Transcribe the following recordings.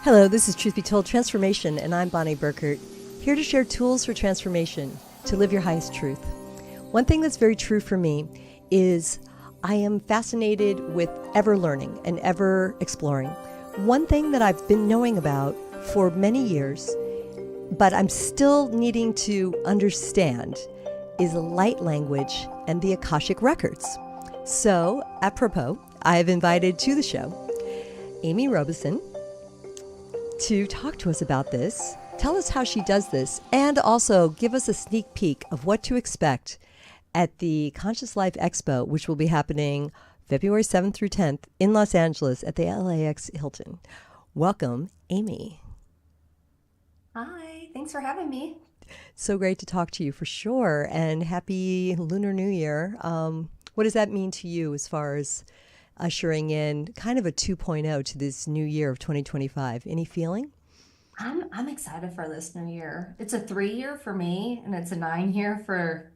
Hello, this is Truth Be Told Transformation, and I'm Bonnie Burkert, here to share tools for transformation to live your highest truth. One thing that's very true for me is I am fascinated with ever learning and ever exploring. One thing that I've been knowing about for many years, but I'm still needing to understand, is light language and the Akashic Records. So, apropos, I have invited to the show Amy Robeson to talk to us about this, tell us how she does this, and also give us a sneak peek of what to expect at the Conscious Life Expo, which will be happening February 7th through 10th in Los Angeles at the LAX Hilton. Welcome, Amy. Hi, thanks for having me. So great to talk to you for sure, and happy Lunar New Year. What does that mean to you as far as ushering in kind of a 2.0 to this new year of 2025? Any feeling? I'm excited for this new year. It's a 3 year for me, and it's a 9 year for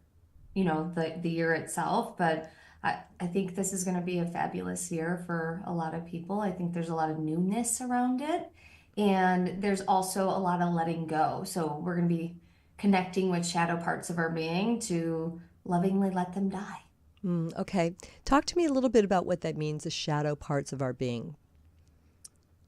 the year itself. But I think this is going to be a fabulous year for a lot of people. I think there's a lot of newness around it, and there's also a lot of letting go. So we're going to be connecting with shadow parts of our being to lovingly let them die. Okay. Talk to me a little bit about what that means, the shadow parts of our being.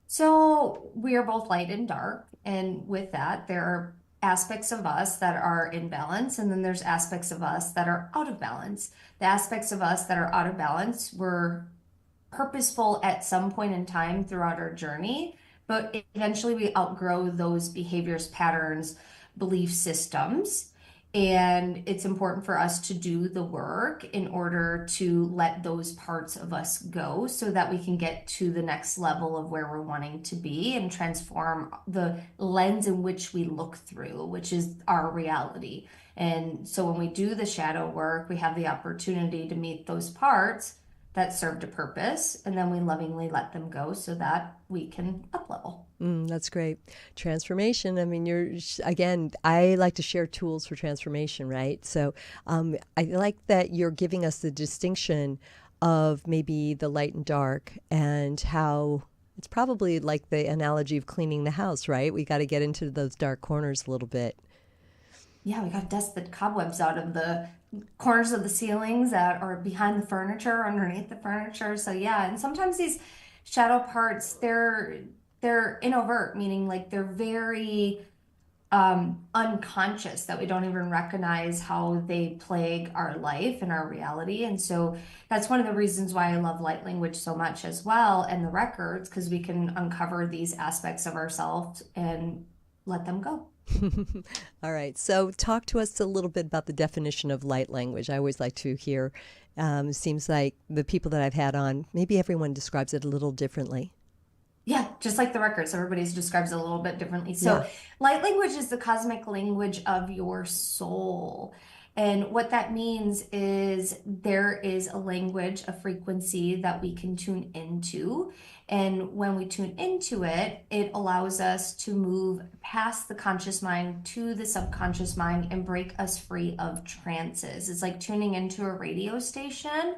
So we are both light and dark, and with that, there are aspects of us that are in balance, and then there's aspects of us that are out of balance. The aspects of us that are out of balance were purposeful at some point in time throughout our journey, but eventually we outgrow those behaviors, patterns, belief systems. And it's important for us to do the work in order to let those parts of us go so that we can get to the next level of where we're wanting to be and transform the lens in which we look through, which is our reality. And so when we do the shadow work, we have the opportunity to meet those parts that served a purpose, and then we lovingly let them go so that we can up level. That's great. Transformation. I mean, again, I like to share tools for transformation, right? So I like that you're giving us the distinction of maybe the light and dark and how it's probably like the analogy of cleaning the house, right? We got to get into those dark corners a little bit. Yeah, we got to dust the cobwebs out of the corners of the ceilings that are behind the furniture, underneath the furniture. So yeah, and sometimes these shadow parts, they're inovert, meaning like they're very unconscious that we don't even recognize how they plague our life and our reality. And so that's one of the reasons why I love light language so much as well and the records, because we can uncover these aspects of ourselves and let them go. All right. So talk to us a little bit about the definition of light language. I always like to hear. Seems like the people that I've had on, maybe everyone describes it a little differently. Yeah, just like the records, everybody's describes it a little bit differently. Yeah. So, light language is the cosmic language of your soul. And what that means is there is a language, a frequency that we can tune into. And when we tune into it, it allows us to move past the conscious mind to the subconscious mind and break us free of trances. It's like tuning into a radio station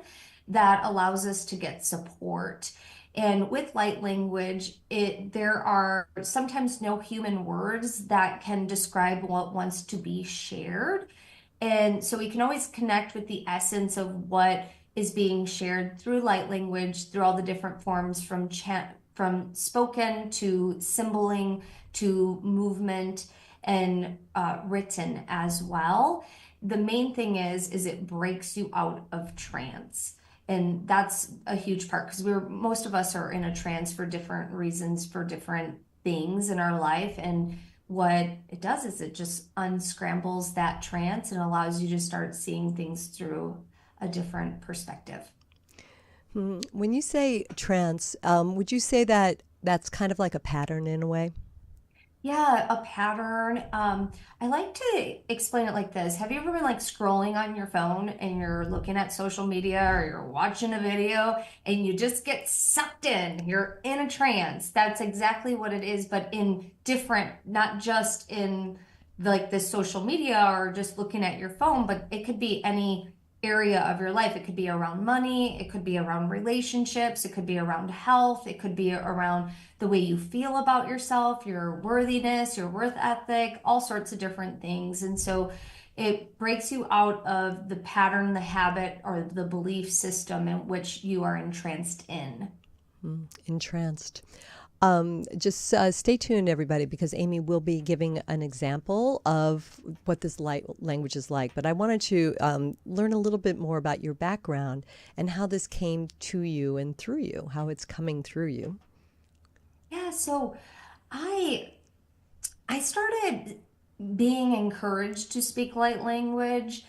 that allows us to get support. And with light language, there are sometimes no human words that can describe what wants to be shared. And so we can always connect with the essence of what is being shared through light language, through all the different forms from chant, from spoken to symboling to movement and written as well. The main thing is it breaks you out of trance. And that's a huge part because most of us are in a trance for different reasons, for different things in our life. And what it does is it just unscrambles that trance and allows you to start seeing things through a different perspective. When you say trance, would you say that that's kind of like a pattern in a way? Yeah, a pattern. I like to explain it like this. Have you ever been like scrolling on your phone and you're looking at social media or you're watching a video and you just get sucked in? You're in a trance. That's exactly what it is, but in different, not just in like the social media or just looking at your phone, but it could be any area of your life. It could be around money, it could be around relationships, it could be around health, it could be around the way you feel about yourself, your worthiness, your worth ethic, all sorts of different things. And so it breaks you out of the pattern, the habit, or the belief system in which you are entranced in. Entranced. Just stay tuned, everybody, because Amy will be giving an example of what this light language is like. But I wanted to learn a little bit more about your background and how this came to you and through you, how it's coming through you. Yeah, so I I started being encouraged to speak light language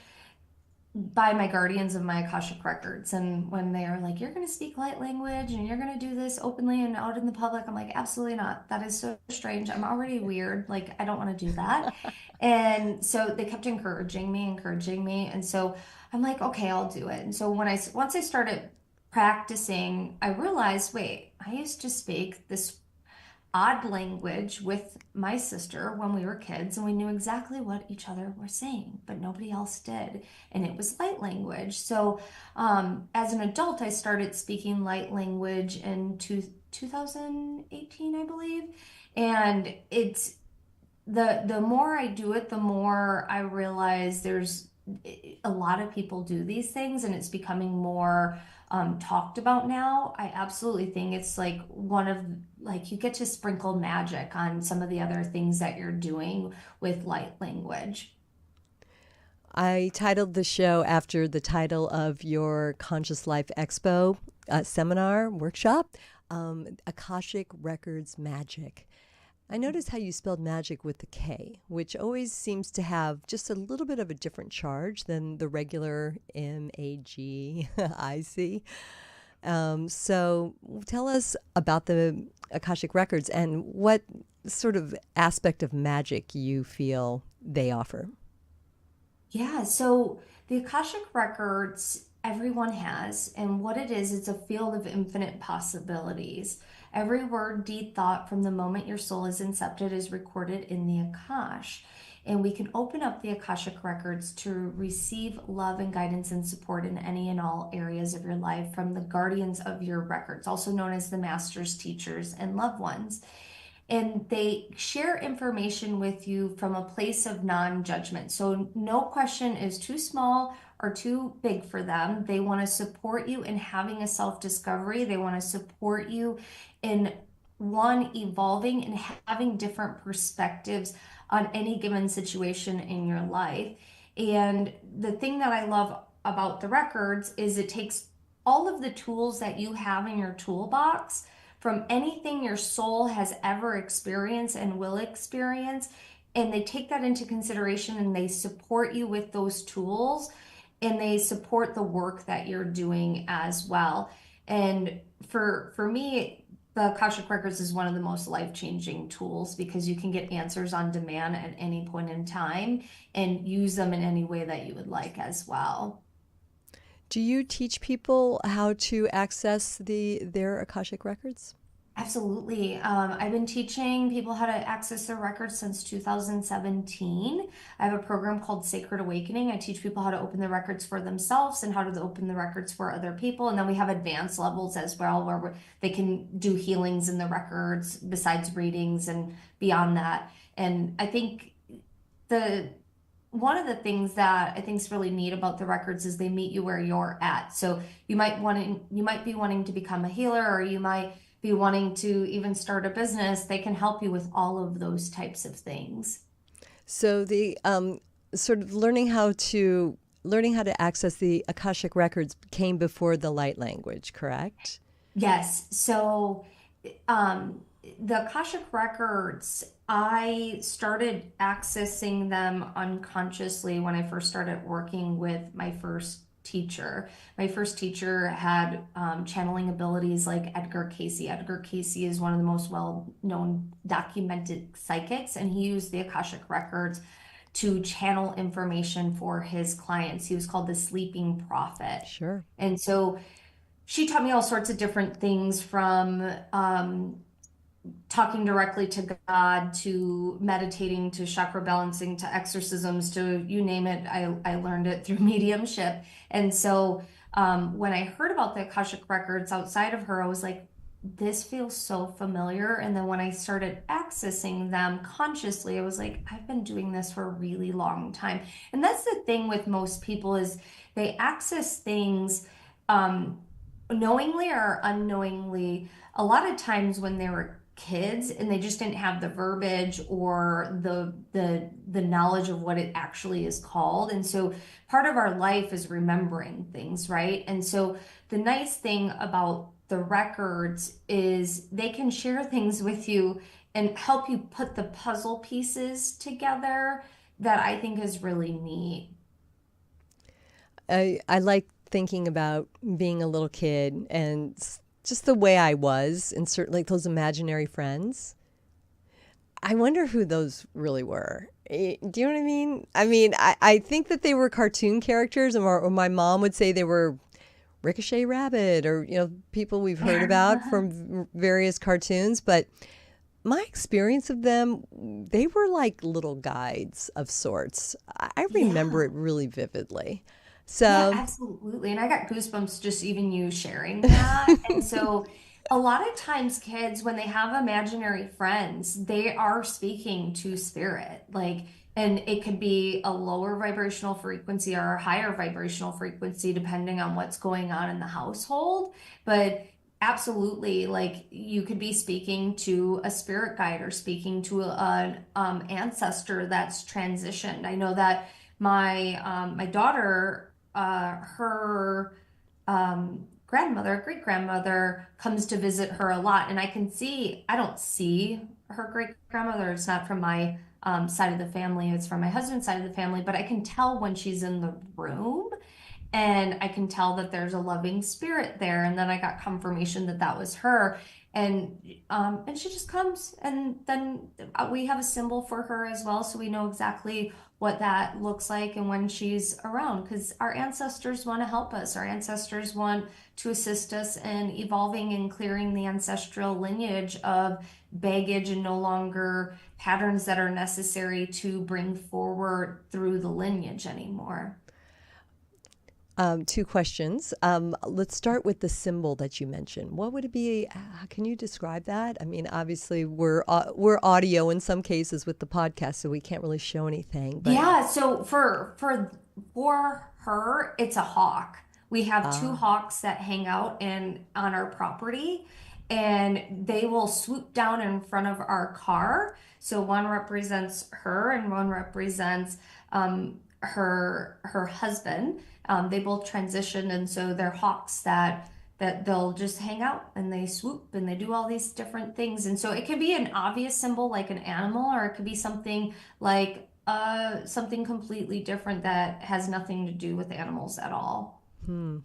by my guardians of my Akashic Records. And when they are like, you're going to speak light language and you're going to do this openly and out in the public, I'm like, absolutely not. That is so strange. I'm already weird. Like, I don't want to do that. And so they kept encouraging me, encouraging me. And so I'm like, okay, I'll do it. And so once I started practicing, I realized, wait, I used to speak this odd language with my sister when we were kids, and we knew exactly what each other were saying, but nobody else did. And it was light language. So, as an adult, I started speaking light language in 2018, I believe. And it's the more I do it, the more I realize there's a lot of people do these things, and it's becoming more talked about now. I absolutely think it's like one of like you get to sprinkle magic on some of the other things that you're doing with light language. I titled the show after the title of your Conscious Life Expo seminar workshop, Akashic Records Magic. I noticed how you spelled magic with the K, which always seems to have just a little bit of a different charge than the regular Magic. So tell us about the Akashic Records and what sort of aspect of magic you feel they offer. Yeah, so the Akashic Records, everyone has, and what it is, it's a field of infinite possibilities. Every word, deed, thought from the moment your soul is incepted is recorded in the Akash. And we can open up the Akashic Records to receive love and guidance and support in any and all areas of your life from the guardians of your records, also known as the masters, teachers, and loved ones, and they share information with you from a place of non-judgment. So no question is too small or too big for them. They want to support you in having a self-discovery. They want to support you in one evolving and having different perspectives on any given situation in your life. And the thing that I love about the records is it takes all of the tools that you have in your toolbox from anything your soul has ever experienced and will experience. And they take that into consideration and they support you with those tools and they support the work that you're doing as well. And for me, the Akashic Records is one of the most life-changing tools because you can get answers on demand at any point in time and use them in any way that you would like as well. Do you teach people how to access their Akashic Records? Absolutely. I've been teaching people how to access their records since 2017. I have a program called Sacred Awakening. I teach people how to open the records for themselves and how to open the records for other people. And then we have advanced levels as well, where they can do healings in the records besides readings and beyond that. And I think the one of the things that I think is really neat about the records is they meet you where you're at. So you might be wanting to become a healer, or you might be wanting to even start a business. They can help you with all of those types of things. So the sort of learning how to access the Akashic Records came before the light language, correct? Yes. So the Akashic Records, I started accessing them unconsciously when I first started working with my first teacher. My first teacher had channeling abilities like Edgar Casey. Edgar Casey is one of the most well-known documented psychics, and he used the Akashic Records to channel information for his clients. He was called the Sleeping Prophet. Sure. And so she taught me all sorts of different things from talking directly to God, to meditating, to chakra balancing, to exorcisms, to you name it. I learned it through mediumship. And so when I heard about the Akashic Records outside of her, I was like, this feels so familiar. And then when I started accessing them consciously, I was like, I've been doing this for a really long time. And that's the thing with most people is they access things knowingly or unknowingly. A lot of times when they were kids and they just didn't have the verbiage or the knowledge of what it actually is called. And so part of our life is remembering things, right? And so the nice thing about the records is they can share things with you and help you put the puzzle pieces together that I think is really neat. I like thinking about being a little kid and just the way I was, and certainly those imaginary friends. I wonder who those really were. Do you know what I mean? I think that they were cartoon characters, or my mom would say they were Ricochet Rabbit, or people we've heard about from various cartoons. But my experience of them, they were like little guides of sorts. I remember Yeah. it really vividly. Yeah, So, absolutely. And I got goosebumps just even you sharing that. And so a lot of times kids, when they have imaginary friends, they are speaking to spirit. Like, and it could be a lower vibrational frequency or a higher vibrational frequency, depending on what's going on in the household. But absolutely, like you could be speaking to a spirit guide or speaking to an ancestor that's transitioned. I know that my daughter her grandmother, great grandmother, comes to visit her a lot. And I don't see her great grandmother. It's not from my side of the family, it's from my husband's side of the family, but I can tell when she's in the room and I can tell that there's a loving spirit there. And then I got confirmation that that was her. And she just comes, and then we have a symbol for her as well, so we know exactly what that looks like and when she's around. Because our ancestors want to help us. Our ancestors want to assist us in evolving and clearing the ancestral lineage of baggage and no longer patterns that are necessary to bring forward through the lineage anymore. two questions. Let's start with the symbol that you mentioned. What would it be? Can you describe that? I mean, obviously we're audio in some cases with the podcast, so we can't really show anything. But Yeah, so for her, it's a hawk. We have two ah, hawks that hang out in on our property, and they will swoop down in front of our car. So one represents her and one represents her husband. They both transitioned, and so they're hawks that they'll just hang out and they swoop and they do all these different things. And so it could be an obvious symbol like an animal, or it could be something like something completely different that has nothing to do with animals at all.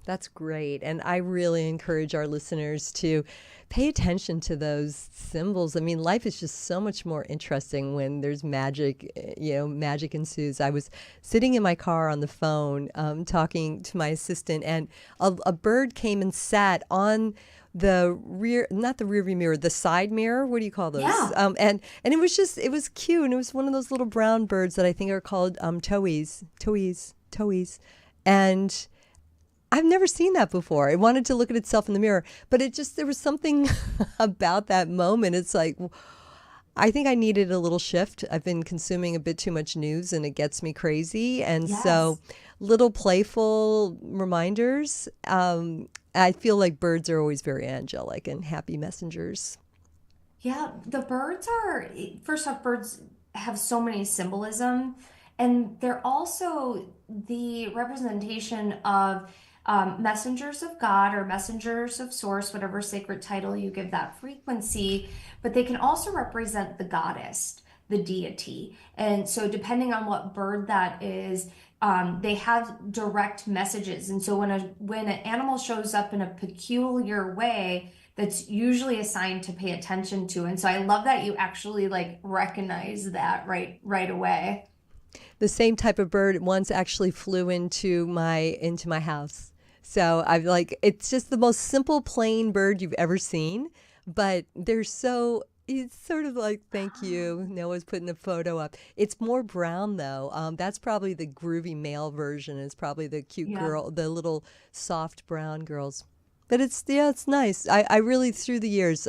that's great. And I really encourage our listeners to pay attention to those symbols. I mean, life is just so much more interesting when there's magic, magic ensues. I was sitting in my car on the phone talking to my assistant, and a bird came and sat on the rear, not the rear view mirror, the side mirror. What do you call those? Yeah. And it was cute. And it was one of those little brown birds that I think are called towhees. And I've never seen that before. It wanted to look at itself in the mirror, but there was something about that moment. It's like, I think I needed a little shift. I've been consuming a bit too much news and it gets me crazy. And so, Yes. little playful reminders. I feel like birds are always very angelic and happy messengers. Yeah, the birds are, first off, birds have so many symbolism, and they're also the representation of messengers of God or messengers of Source, whatever sacred title you give that frequency, but they can also represent the goddess, the deity. And so, depending on what bird that is, they have direct messages. And so, when an animal shows up in a peculiar way, that's usually a sign to pay attention to. And so I love that you actually like recognize that right away. The same type of bird once actually flew into my house. So it's just the most simple plain bird you've ever seen, but they're so It's sort of like, thank you. Noah's putting the photo up. It's more brown though. That's probably the groovy male version. It's probably the cute Yeah. girl, the little soft brown girls. But it's yeah, it's nice. I really through the years,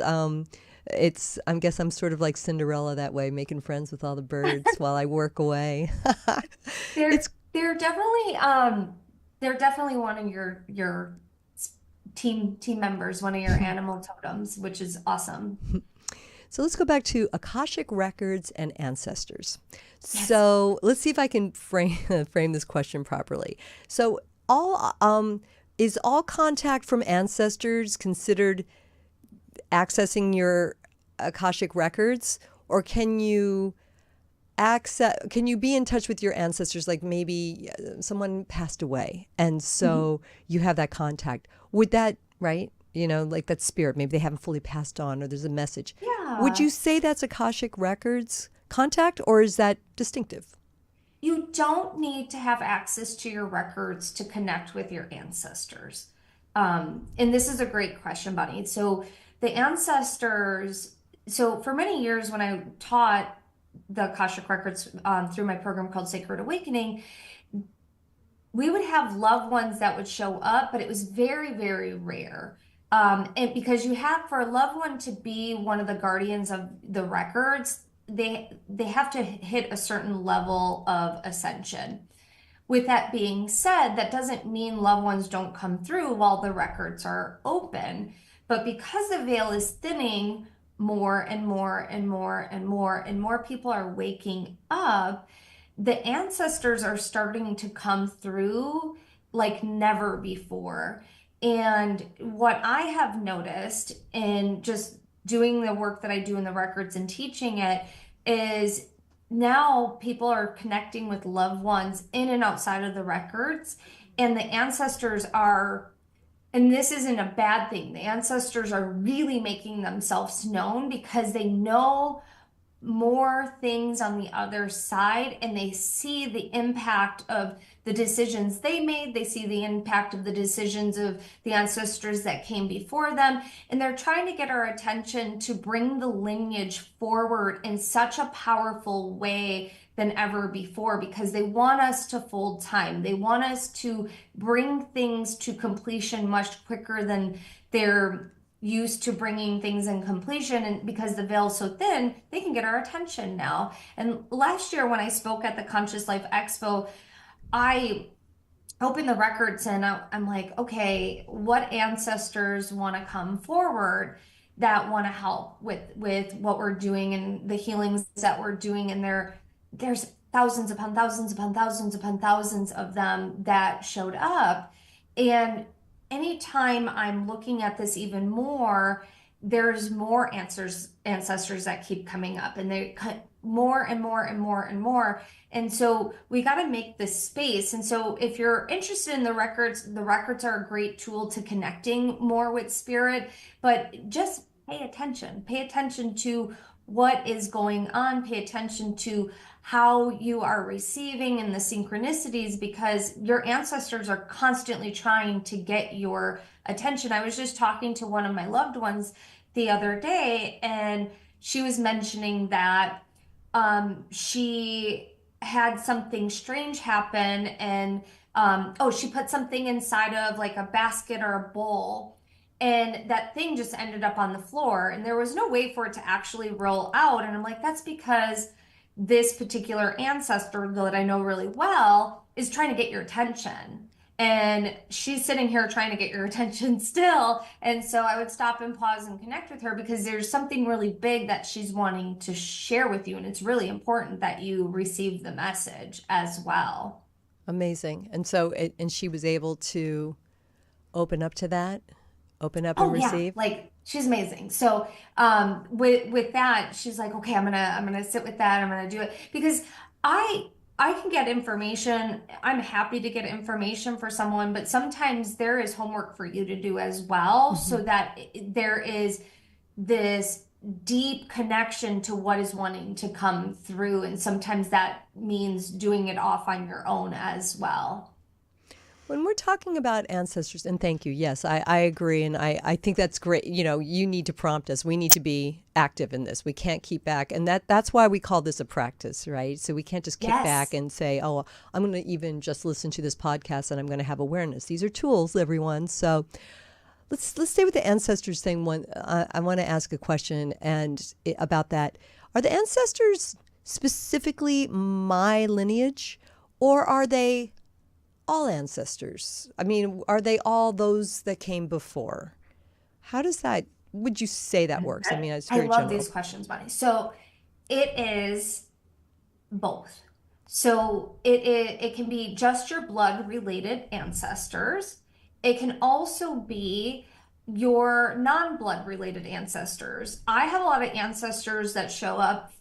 it's I guess I'm sort of like Cinderella that way, making friends with all the birds while I work away. They're It's they're definitely they're definitely one of your team members, one of your animal totems, which is awesome. So let's go back to Akashic Records and ancestors. Yes. So let's see if I can frame frame this question properly. So all is all contact from ancestors considered accessing your Akashic records, or can you be in touch with your ancestors, like maybe someone passed away and Mhm. so you have that contact? Would that, right, like that spirit, maybe they haven't fully passed on or there's a message, would you Yeah. say that's Akashic records contact, or is that distinctive? You don't need to have access to your records to connect with your ancestors. And this is a great question, Bunny. So the ancestors, so for many years when I taught the Akashic Records through my program called Sacred Awakening, we would have loved ones that would show up, but it was very, very rare. And because you have for a loved one to be one of the guardians of the records, they have to hit a certain level of ascension. With that being said, that doesn't mean loved ones don't come through while the records are open. But because the veil is thinning, more and more and more and more and more people are waking up, the ancestors are starting to come through like never before. And what I have noticed in just doing the work that I do in the records and teaching it is now people are connecting with loved ones in and outside of the records. And the ancestors are, and this isn't a bad thing, the ancestors are really making themselves known because they know more things on the other side and they see the impact of the decisions they made. They see the impact of the decisions of the ancestors that came before them. And they're trying to get our attention to bring the lineage forward in such a powerful way than ever before because they want us to fold time. They want us to bring things to completion much quicker than they're used to bringing things in completion, and because the veil is so thin they can get our attention now. And last year when I spoke at the Conscious Life Expo, I opened the records and I'm like, okay, what ancestors want to come forward that want to help with what we're doing and the healings that we're doing? And there's thousands upon thousands upon thousands upon thousands of them that showed up. And anytime I'm looking at this even more, there's more ancestors that keep coming up, and they cut more and more and more and more. And so we got to make this space. And so if you're interested in the records are a great tool to connecting more with spirit, but just pay attention. Pay attention to what is going on. Pay attention to how you are receiving and the synchronicities because your ancestors are constantly trying to get your attention. I was just talking to one of my loved ones the other day, and she was mentioning that she had something strange happen, and oh, she put something inside of like a basket or a bowl, and that thing just ended up on the floor, and there was no way for it to actually roll out. And I'm like, that's because this particular ancestor that I know really well is trying to get your attention. And she's sitting here trying to get your attention still. And so I would stop and pause and connect with her because there's something really big that she's wanting to share with you. And it's really important that you receive the message as well. Amazing. And so and she was able to open up to that, open up and Oh yeah, receive. like she's amazing. So with that, she's like, okay, I'm gonna sit with that. I'm gonna do it because I I can get information. I'm happy to get information for someone, but sometimes there is homework for you to do as well, Hmm. so that there is this deep connection to what is wanting to come through, and sometimes that means doing it off on your own as well. When we're talking about ancestors, and thank you, yes, I agree. And I think that's great. You need to prompt us. We need to be active in this. We can't keep back. And that's why we call this a practice, right? So we can't just kick back Yes. and say, oh, I'm going to even just listen to this podcast and I'm going to have awareness. These are tools, everyone. So let's stay with the ancestors thing. I want to ask a question about that. Are the ancestors specifically my lineage, or are they all ancestors? I mean, are they all those that came before? How does that, would you say that works? I mean, it's I very love general. these questions, Bonnie. So it is both. So it can be just your blood related ancestors. It can also be your non-blood related ancestors. I have a lot of ancestors that show up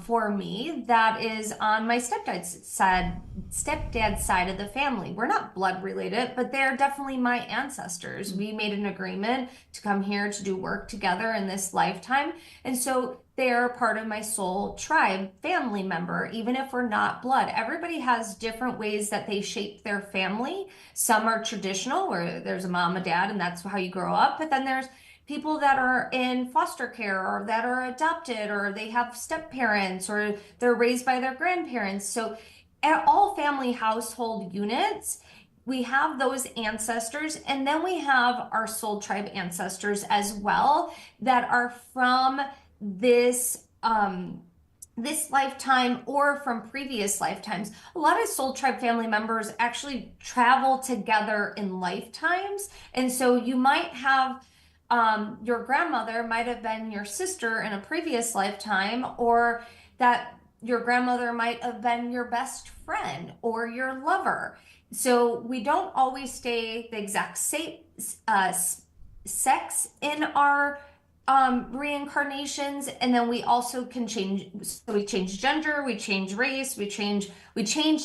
for me that is on my stepdad's side of the family. We're not blood related, but they're definitely my ancestors. We made an agreement to come here to do work together in this lifetime. And so they're part of my soul tribe family member, even if we're not blood. Everybody has different ways that they shape their family. Some are traditional, where there's a mom, a dad, and that's how you grow up. But then there's people that are in foster care or that are adopted or they have step parents or they're raised by their grandparents. So at all family household units, we have those ancestors, and then we have our soul tribe ancestors as well that are from this lifetime or from previous lifetimes. A lot of soul tribe family members actually travel together in lifetimes, and so you might have your grandmother might have been your sister in a previous lifetime, or that your grandmother might have been your best friend or your lover. So we don't always stay the exact same sex in our reincarnations, and then we also can change. So we change gender, we change race, we change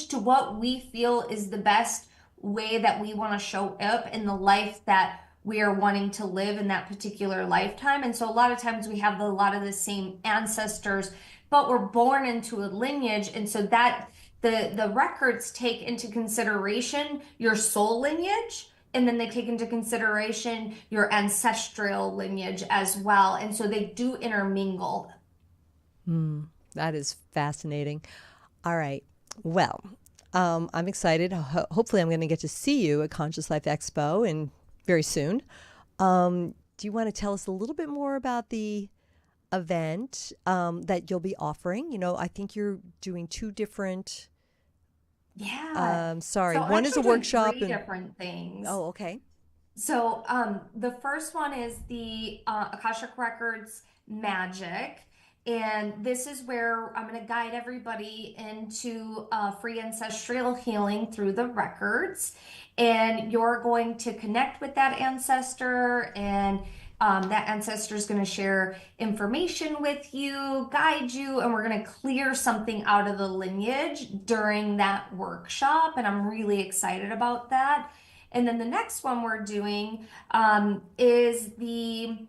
to what we feel is the best way that we want to show up in the life that we are wanting to live in that particular lifetime. And so a lot of times we have a lot of the same ancestors, but we're born into a lineage, and so that the records take into consideration your soul lineage, and then they take into consideration your ancestral lineage as well. And so they do intermingle. That is fascinating. All right. Well, I'm excited. Hopefully, I'm going to get to see you at Conscious Life Expo and very soon. Do you want to tell us a little bit more about the event that you'll be offering? I think you're doing two different. Yeah. Sorry, So I'm one is a actually doing workshop, three and different things. oh, okay. So the first one is the Akashic Records Magik. And this is where I'm going to guide everybody into free ancestral healing through the records. And you're going to connect with that ancestor, and that ancestor is going to share information with you, guide you, and we're going to clear something out of the lineage during that workshop. And I'm really excited about that. And then the next one we're doing is the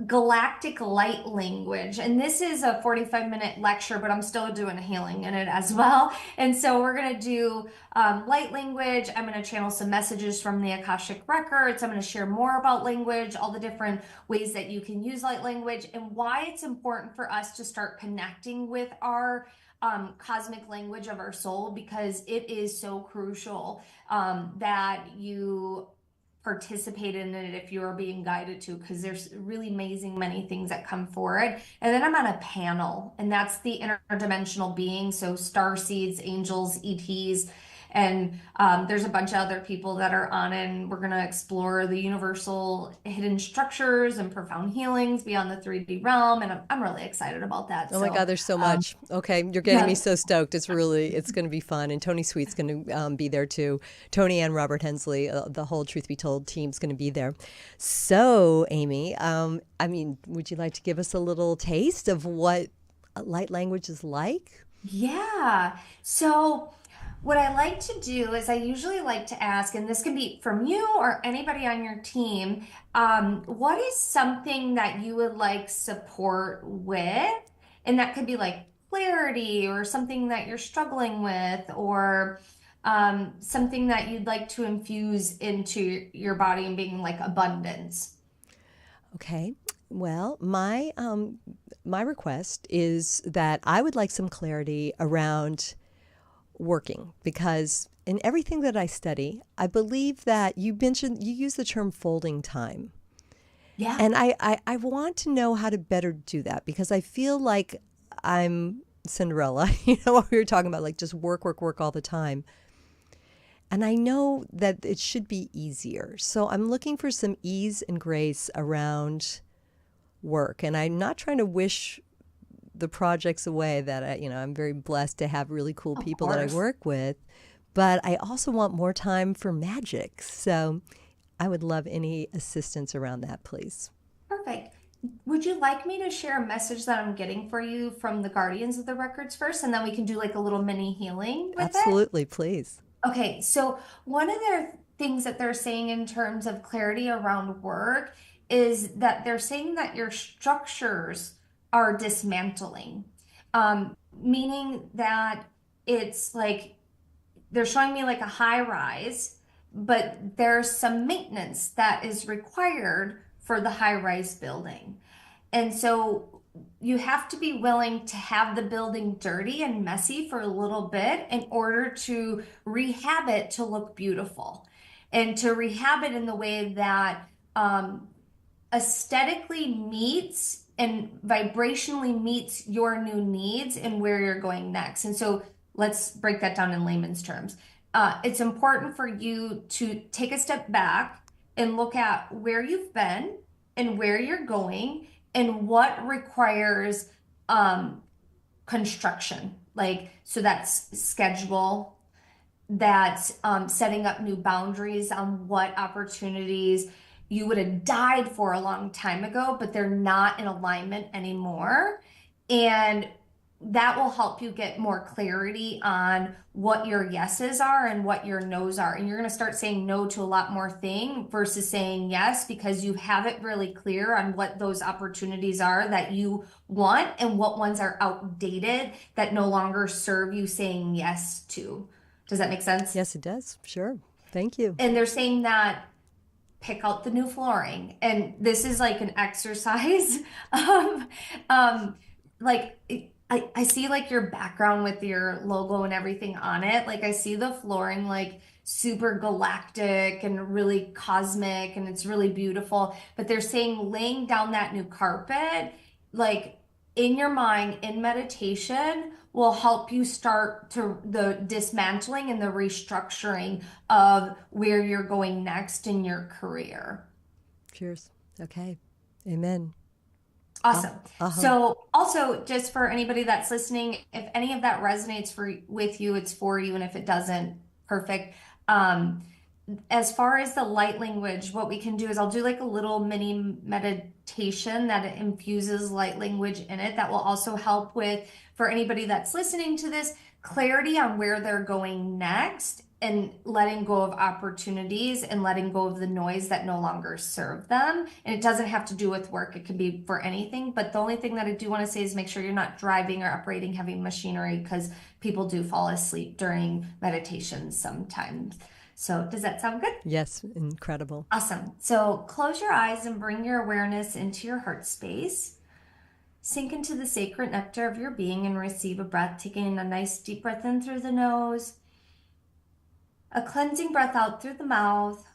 galactic light language. And this is a 45-minute lecture, but I'm still doing a healing in it as well. And so we're going to do light language. I'm going to channel some messages from the Akashic Records. I'm going to share more about language, all the different ways that you can use light language, and why it's important for us to start connecting with our cosmic language of our soul, because it is so crucial that you participate in it if you are being guided to, because there's really amazing many things that come forward. And then I'm on a panel, and that's the interdimensional beings, so star seeds, angels, ETs, and there's a bunch of other people that are on it, and we're going to explore the universal hidden structures and profound healings beyond the 3D realm, and I'm really excited about that. Oh my So God, there's so um, much. Okay, you're getting me yeah. so stoked. It's going to be fun. And Tony Sweet's going to be there too. Tony and Robert Hensley, the whole Truth Be Told team's going to be there. So, Amy, I mean, would you like to give us a little taste of what light language is like? Yeah. So, what I like to do is I usually like to ask, and this can be from you or anybody on your team, what is something that you would like support with? And that could be like clarity or something that you're struggling with, or something that you'd like to infuse into your body and being like abundance. Okay. Well, my request is that I would like some clarity around working, because in everything that I study, I believe that you use the term folding time. Yeah. And I want to know how to better do that, because I feel like I'm Cinderella, what we were talking about, like just work, work, work all the time. And I know that it should be easier. So I'm looking for some ease and grace around work. And I'm not trying to wish the projects away that I'm very blessed to have really cool Of people that I course. work with, but I also want more time for magic. So I would love any assistance around that, please. Perfect. Would you like me to share a message that I'm getting for you from the Guardians of the Records first, and then we can do like a little mini healing with it? Absolutely, please. Okay, so one of their things that they're saying in terms of clarity around work is that they're saying that your structures are dismantling, meaning that it's like they're showing me like a high rise, but there's some maintenance that is required for the high rise building. And so you have to be willing to have the building dirty and messy for a little bit in order to rehab it to look beautiful and to rehab it in the way that aesthetically meets and vibrationally meets your new needs and where you're going next. And so let's break that down in layman's terms. It's important for you to take a step back and look at where you've been and where you're going and what requires construction. Like, so that's schedule, that's setting up new boundaries on what opportunities you would have died for a long time ago, but they're not in alignment anymore. And that will help you get more clarity on what your yeses are and what your nos are. And you're going to start saying no to a lot more thing versus saying yes, because you have it really clear on what those opportunities are that you want and what ones are outdated that no longer serve you saying yes to. Does that make sense? Yes, it does. Sure. Thank you. And they're saying that pick out the new flooring. And this is like an exercise of like I see like your background with your logo and everything on it. Like I see the flooring like super galactic and really cosmic and it's really beautiful. But they're saying laying down that new carpet, like in your mind, in meditation, will help you start to the dismantling and the restructuring of where you're going next in your career. Cheers. Okay. Amen. Awesome. Uh-huh. So also just for anybody that's listening, if any of that resonates with you, it's for you. And if it doesn't, perfect. Um, as far as the light language, what we can do is I'll do like a little mini meditation that infuses light language in it that will also help with, for anybody that's listening to this, clarity on where they're going next and letting go of opportunities and letting go of the noise that no longer serve them. And it doesn't have to do with work. It can be for anything. But the only thing that I do want to say is make sure you're not driving or operating heavy machinery because people do fall asleep during meditations sometimes. So does that sound good? Yes, incredible. Awesome. So close your eyes and bring your awareness into your heart space. Sink into the sacred nectar of your being and receive a breath, taking a nice deep breath in through the nose, a cleansing breath out through the mouth,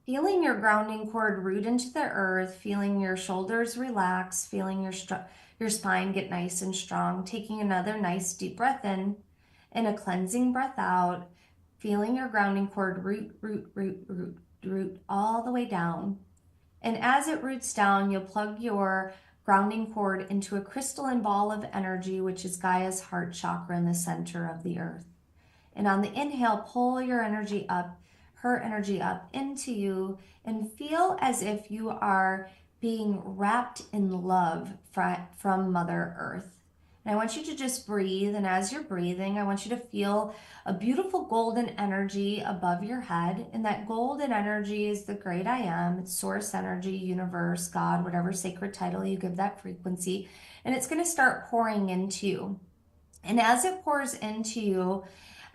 feeling your grounding cord root into the earth, feeling your shoulders relax, feeling your spine get nice and strong, taking another nice deep breath in and a cleansing breath out, feeling your grounding cord root all the way down. And as it roots down, you'll plug your grounding cord into a crystalline ball of energy, which is Gaia's heart chakra in the center of the earth. And on the inhale, pull your energy up, her energy up into you, and feel as if you are being wrapped in love from Mother Earth. And I want you to just breathe. And as you're breathing, I want you to feel a beautiful golden energy above your head. And that golden energy is the great I am. It's source energy, universe, God, whatever sacred title you give that frequency. And it's going to start pouring into you. And as it pours into you,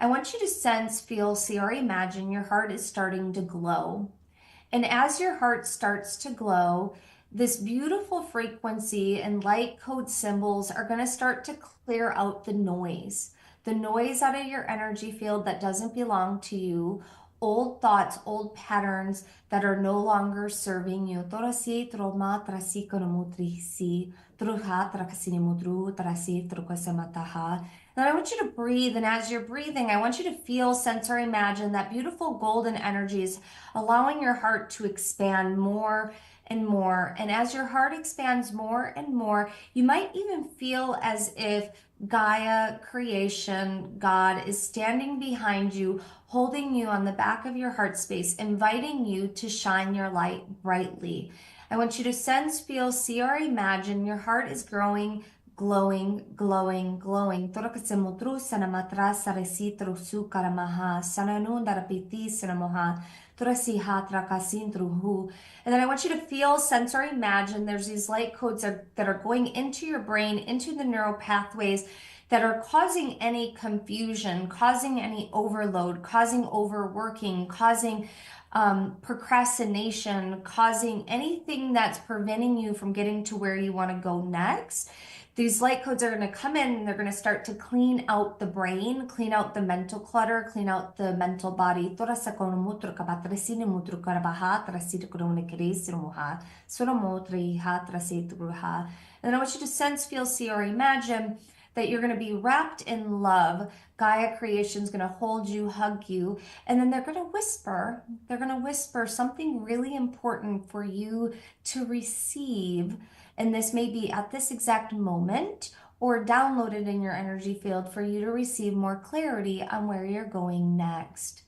I want you to sense, feel, see, or imagine your heart is starting to glow. And as your heart starts to glow, this beautiful frequency and light code symbols are going to start to clear out the noise out of your energy field that doesn't belong to you, old thoughts, old patterns that are no longer serving you. Torasi, troma, trasi, konomutrisi, truha, trakasini mudru, trasi, trukasamataha. And I want you to breathe. And as you're breathing, I want you to feel, sense, or imagine that beautiful golden energies allowing your heart to expand more and more. And as your heart expands more and more, you might even feel as if Gaia, creation, God is standing behind you, holding you on the back of your heart space, inviting you to shine your light brightly. I want you to sense, feel, see, or imagine your heart is growing, glowing, glowing, glowing. Torakasimutru sanamatra sarisi trusu karamaha sananu darapiti sanamoha turasiha trakasintruhu. And then I want you to feel, sense, or imagine there's these light codes that are going into your brain, into the neural pathways that are causing any confusion, causing any overload, causing overworking, causing procrastination, causing anything that's preventing you from getting to where you want to go next. These light codes are going to come in and they're going to start to clean out the brain, clean out the mental clutter, clean out the mental body. And I want you to sense, feel, see, or imagine that you're going to be wrapped in love. Gaia creation is going to hold you, hug you, and then they're going to whisper. They're going to whisper something really important for you to receive. And this may be at this exact moment or downloaded in your energy field for you to receive more clarity on where you're going next.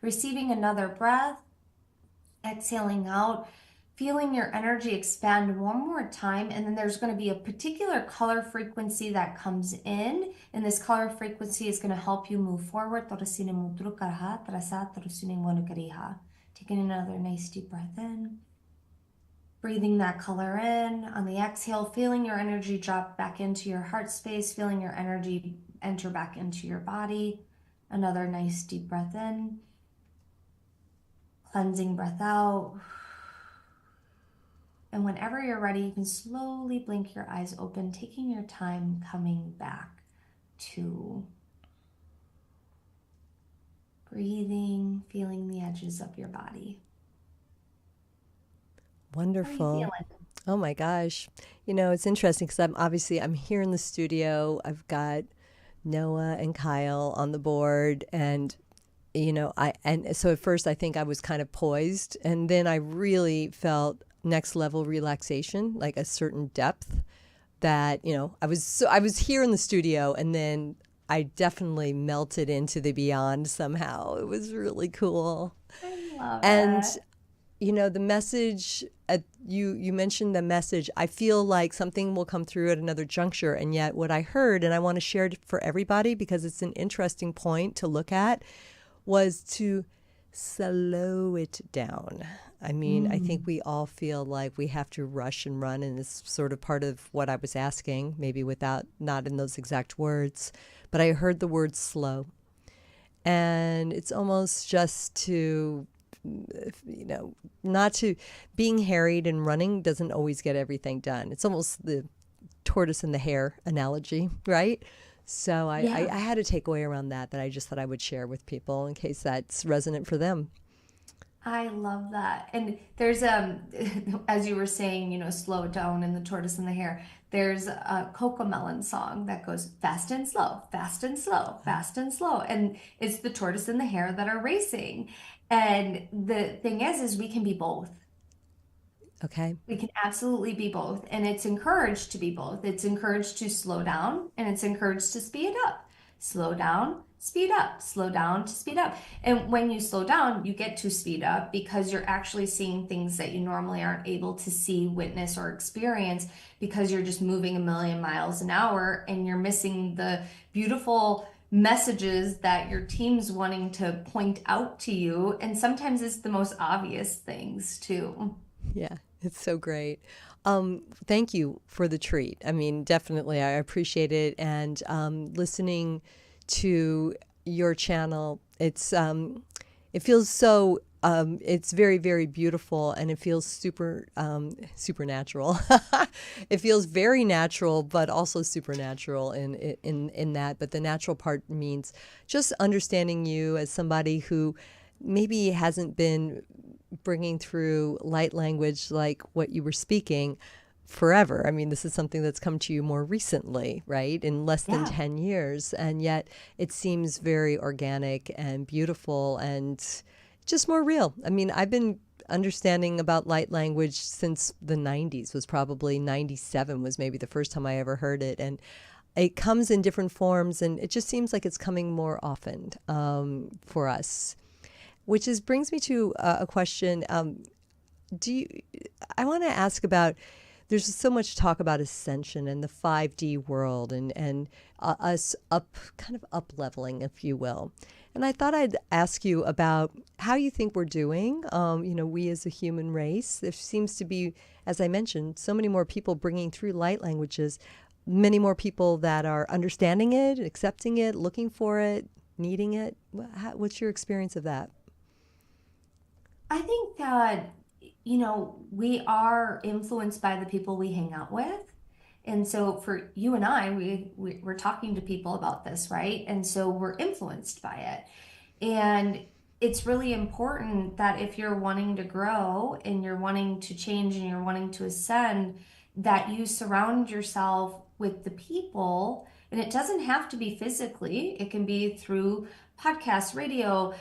Receiving another breath, exhaling out, feeling your energy expand one more time. And then there's going to be a particular color frequency that comes in. And this color frequency is going to help you move forward. Taking another nice deep breath in. Breathing that color in. On the exhale, feeling your energy drop back into your heart space, feeling your energy enter back into your body. Another nice deep breath in. Cleansing breath out. And whenever you're ready, you can slowly blink your eyes open, taking your time coming back to breathing, feeling the edges of your body. Wonderful. How are you feeling? Oh my gosh. It's interesting because I'm here in the studio. I've got Noah and Kyle on the board, and so at first I think I was kind of poised, and then I really felt next level relaxation, like a certain depth that, I was here in the studio, and then I definitely melted into the beyond somehow. It was really cool. I love And it. the message, you mentioned the message. I feel like something will come through at another juncture, and yet what I heard, and I want to share it for everybody because it's an interesting point to look at, was to slow it down. I mean, I think we all feel like we have to rush and run, and it's sort of part of what I was asking, maybe without, not in those exact words, but I heard the word slow. And it's almost just to, not to, being harried and running doesn't always get everything done. It's almost the tortoise and the hare analogy, right? So Yeah. I had a takeaway around that I just thought I would share with people in case that's resonant for them. I love that. And there's as you were saying, slow it down and the tortoise and the hare. There's a Coco Melon song that goes fast and slow, fast and slow, fast and slow. And it's the tortoise and the hare that are racing. And the thing is we can be both. Okay. We can absolutely be both. And it's encouraged to be both. It's encouraged to slow down and it's encouraged to speed up. Slow down, speed up, slow down to speed up. And when you slow down, you get to speed up because you're actually seeing things that you normally aren't able to see, witness, or experience because you're just moving a million miles an hour and you're missing the beautiful messages that your team's wanting to point out to you. And sometimes it's the most obvious things too. Yeah, it's so great. Thank you for the treat. I mean, definitely, I appreciate it. And listening to your channel, it feels so. It's very, very beautiful, and it feels supernatural. It feels very natural, but also supernatural in that. But the natural part means just understanding you as somebody who maybe hasn't been bringing through light language like what you were speaking forever. I mean, this is something that's come to you more recently, right? In less than Yeah. 10 years. And yet it seems very organic and beautiful and just more real. I mean, I've been understanding about light language since the 90s, was probably 97 was maybe the first time I ever heard it. And it comes in different forms, and it just seems like it's coming more often for us, which is brings me to a question. Do you? I want to ask about. There's so much talk about ascension and the 5D world, and us up, kind of up leveling, if you will. And I thought I'd ask you about how you think we're doing. We as a human race. There seems to be, as I mentioned, so many more people bringing through light languages, many more people that are understanding it, accepting it, looking for it, needing it. What's your experience of that? I think that, we are influenced by the people we hang out with. And so for you and I, we're talking to people about this, right? And so we're influenced by it. And it's really important that if you're wanting to grow and you're wanting to change and you're wanting to ascend, that you surround yourself with the people. And it doesn't have to be physically, it can be through podcasts, radio,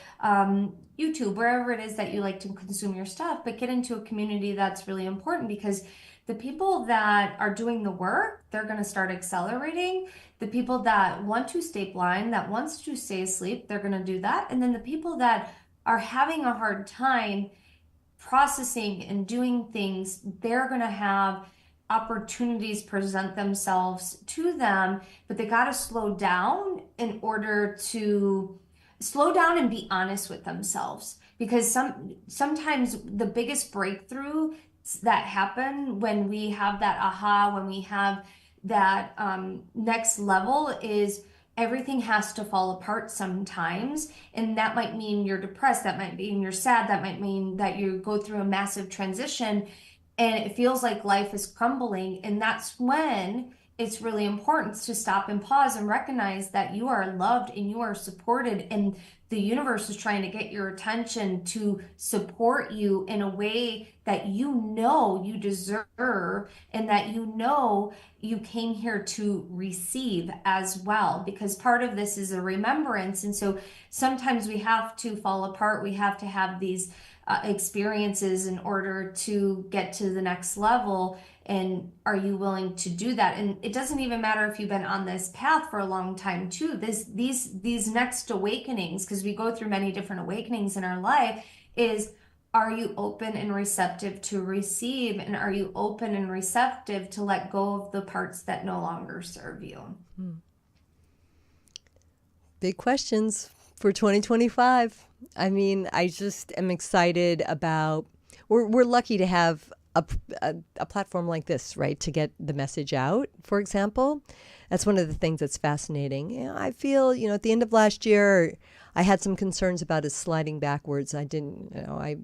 YouTube, wherever it is that you like to consume your stuff, but get into a community that's really important because the people that are doing the work, they're going to start accelerating. The people that want to stay blind, that wants to stay asleep, they're going to do that. And then the people that are having a hard time processing and doing things, they're going to have opportunities present themselves to them, but they got to slow down in order to slow down and be honest with themselves because sometimes the biggest breakthrough that happen when we have that aha, when we have that next level is everything has to fall apart sometimes. And that might mean you're depressed, that might mean you're sad, that might mean that you go through a massive transition and it feels like life is crumbling. And that's when it's really important to stop and pause and recognize that you are loved and you are supported. And the universe is trying to get your attention to support you in a way that you deserve and that you came here to receive as well. Because part of this is a remembrance. And so sometimes we have to fall apart, we have to have these experiences in order to get to the next level. And are you willing to do that? And it doesn't even matter if you've been on this path for a long time too. These next awakenings, because we go through many different awakenings in our life, is are you open and receptive to receive? And are you open and receptive to let go of the parts that no longer serve you? Big questions for 2025. I mean, I just am excited about. We're lucky to have a platform like this, right, to get the message out. For example, that's one of the things that's fascinating. I feel, at the end of last year, I had some concerns about us sliding backwards. I didn't, I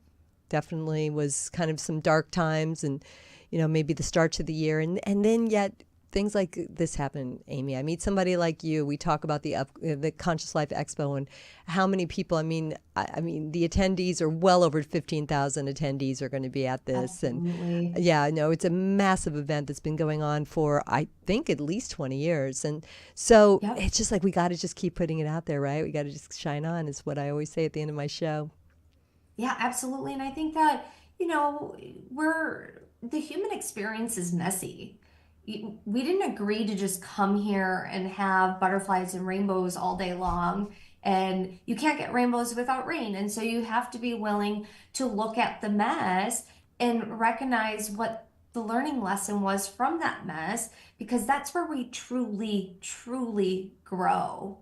definitely was kind of some dark times, and maybe the start to the year, and then yet things like this happen, Amy. I meet somebody like you. We talk about the Conscious Life Expo and how many people. I mean, the attendees are well over 15,000 attendees are going to be at this, Absolutely. and yeah, no, it's a massive event that's been going on for I think at least 20 years, and so Yep. it's just like we got to just keep putting it out there, right? We got to just shine on. Is what I always say at the end of my show. Yeah, absolutely. And I think that, the human experience is messy. We didn't agree to just come here and have butterflies and rainbows all day long. and you can't get rainbows without rain. And so you have to be willing to look at the mess and recognize what the learning lesson was from that mess, because that's where we truly, truly grow.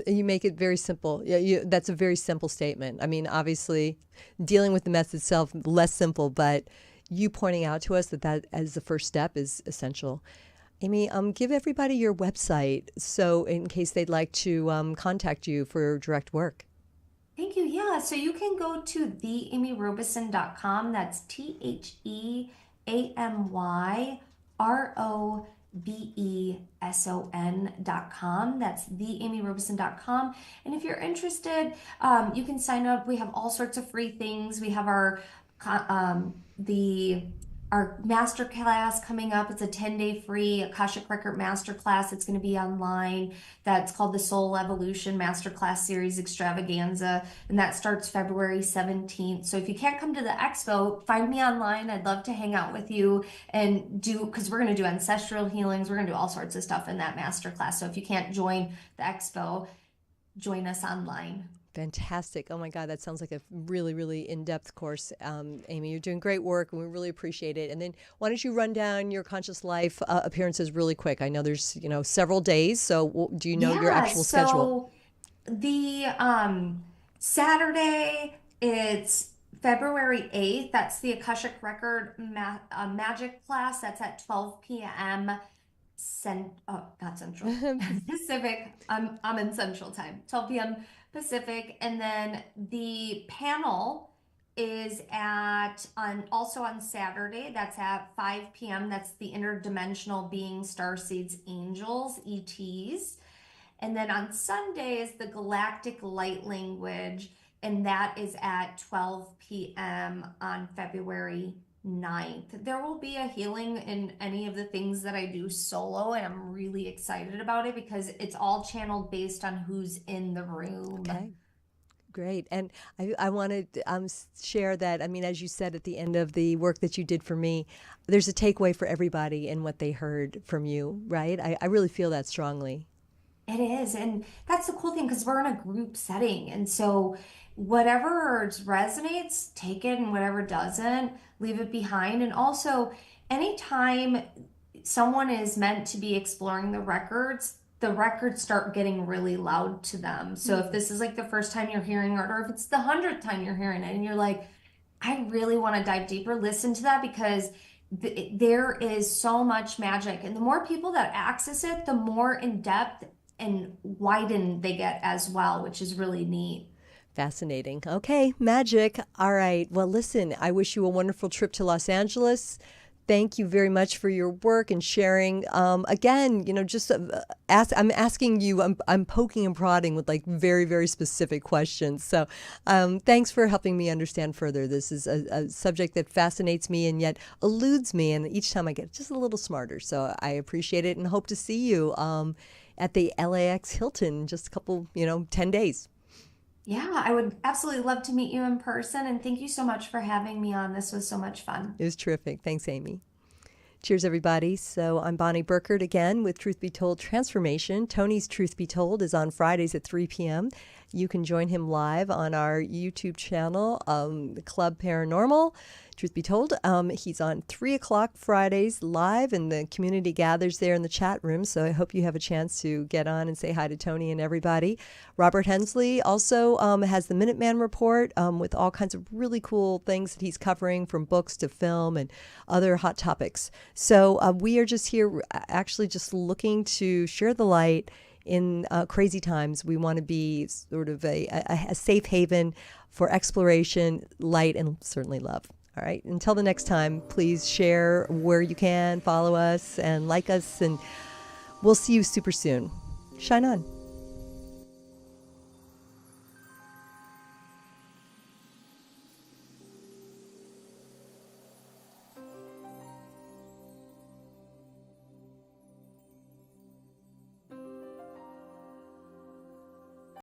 You make it very simple. Yeah, that's a very simple statement. I mean, obviously, dealing with the mess itself, less simple, but you pointing out to us that that as the first step is essential. Amy, give everybody your website so in case they'd like to contact you for direct work. Thank you. Yeah. So you can go to theamyrobeson.com. That's TheamyRobeson.com. That's theamyrobeson.com. And if you're interested, you can sign up. We have all sorts of free things. We have our master class coming up. It's a 10-day free Akashic Record master class. It's going to be online. That's called the Soul Evolution Masterclass Series Extravaganza, and that starts February 17th. So if you can't come to the expo, find me online. I'd love to hang out with you and because we're going to do ancestral healings. We're going to do all sorts of stuff in that masterclass. So if you can't join the expo, join us online. Fantastic. Oh my God, that sounds like a really, really in-depth course. Amy, you're doing great work and we really appreciate it. And then why don't you run down your Conscious Life appearances really quick? I know there's, several days. So do you know your actual schedule? The Saturday, it's February 8th. That's the Akashic Record Magik class. That's at 12 p.m. Not Central. Pacific. I'm in Central Time. 12 p.m. Pacific. And then the panel is also on Saturday. That's at 5 p.m. That's the Interdimensional Being, Starseeds, Angels, ETs. And then on Sunday is the Galactic Light Language, and that is at 12 p.m. on February 9th. There will be a healing in any of the things that I do solo, and I'm really excited about it because it's all channeled based on who's in the room. Okay. Great. And I want to share that, I mean, as you said at the end of the work that you did for me, there's a takeaway for everybody in what they heard from you, right? I really feel that strongly. It is. And that's the cool thing because we're in a group setting. And so whatever resonates, take it, and whatever doesn't, leave it behind. And also, anytime someone is meant to be exploring the records start getting really loud to them. So if this is like the first time you're hearing it, or if it's the 100th time you're hearing it, and you're like, I really want to dive deeper, listen to that because there is so much magic. And the more people that access it, the more in depth and widen they get as well, which is really neat. Fascinating. Okay, magic. All right. Well, listen, I wish you a wonderful trip to Los Angeles. Thank you very much for your work and sharing. Again, just I'm asking you, I'm poking and prodding with like very, very specific questions. So thanks for helping me understand further. This is a subject that fascinates me and yet eludes me. And each time I get just a little smarter. So I appreciate it and hope to see you at the LAX Hilton in just a couple, 10 days. Yeah, I would absolutely love to meet you in person. And thank you so much for having me on. This was so much fun. It was terrific. Thanks, Amy. Cheers, everybody. So I'm Bonnie Burkert again with Truth Be Told Transformation. Tony's Truth Be Told is on Fridays at 3 p.m. You can join him live on our YouTube channel, the Club Paranormal. Truth Be Told, he's on 3 o'clock Fridays live, and the community gathers there in the chat room. So I hope you have a chance to get on and say hi to Tony and everybody. Robert Hensley also has the Minuteman Report with all kinds of really cool things that he's covering, from books to film and other hot topics. So we are just here actually just looking to share the light in crazy times. We want to be sort of a safe haven for exploration, light, and certainly love. All right. Until the next time, please share where you can, follow us, and like us, and we'll see you super soon. Shine on.